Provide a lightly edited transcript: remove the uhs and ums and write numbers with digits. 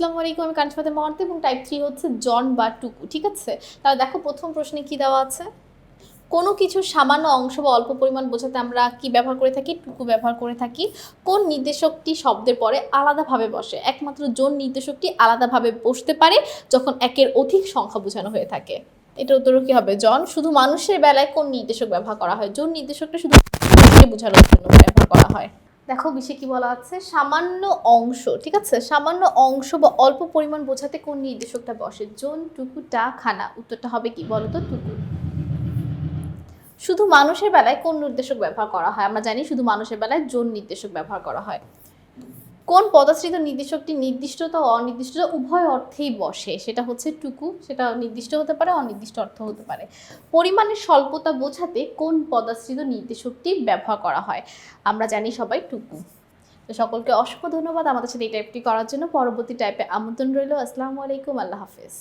আসসালামু আলাইকুম, আমি কাঞ্চপাতে মহার্তে এবং টাইপ 3 হচ্ছে জন বা টুকু। ঠিক আছে, তাহলে দেখো প্রথম প্রশ্নে কি দেওয়া আছে। কোনো কিছু সামান্য অংশ বা অল্প পরিমাণ বোঝাতে আমরা কি ব্যবহার করে থাকি? টুকু ব্যবহার করে থাকি। কোন নির্দেশকটি শব্দের পরে আলাদাভাবে বসে? একমাত্র জন নির্দেশকটি আলাদাভাবে বসতে পারে যখন একের অধিক সংখ্যা বোঝানো হয়ে থাকে। এটার উত্তর কি হবে? জন। শুধু মানুষের বেলায় কোন নির্দেশক ব্যবহার করা হয়? জন নির্দেশকটা শুধু বোঝানোর জন্য ব্যবহার করা হয়। দেখো বিশে কি বলা আছে, সামান্য অংশ। ঠিক আছে, সামান্য অংশ বা অল্প পরিমাণ বোঝাতে কোন নির্দেশকটা বসে? জন, টুকু, টা, খানা। উত্তরটা হবে কি বলতো? টুকু। শুধু মানুষের বেলায় কোন নির্দেশক ব্যবহার করা হয়? আমরা জানি শুধু মানুষের বেলায় জন নির্দেশক ব্যবহার করা হয়। কোন পদাশ্রিত নির্দেশকটি নির্দিষ্টতা ও অনির্দিষ্টতা উভয় অর্থেই বসে? সেটা হচ্ছে টুকু। সেটা নির্দিষ্ট হতে পারে, অনির্দিষ্ট অর্থ হতে পারে। পরিমাণের স্বল্পতা বোঝাতে কোন পদাশ্রিত নির্দেশকটি ব্যবহার করা হয়? আমরা জানি সবাই টুকু। তো সকলকে অসংখ্য ধন্যবাদ আমাদের সাথে এই টাইপটি করার জন্য। পরবর্তী টাইপে আমন্ত্রণ রইল। আসসালামু আলাইকুম, আল্লাহ হাফেজ।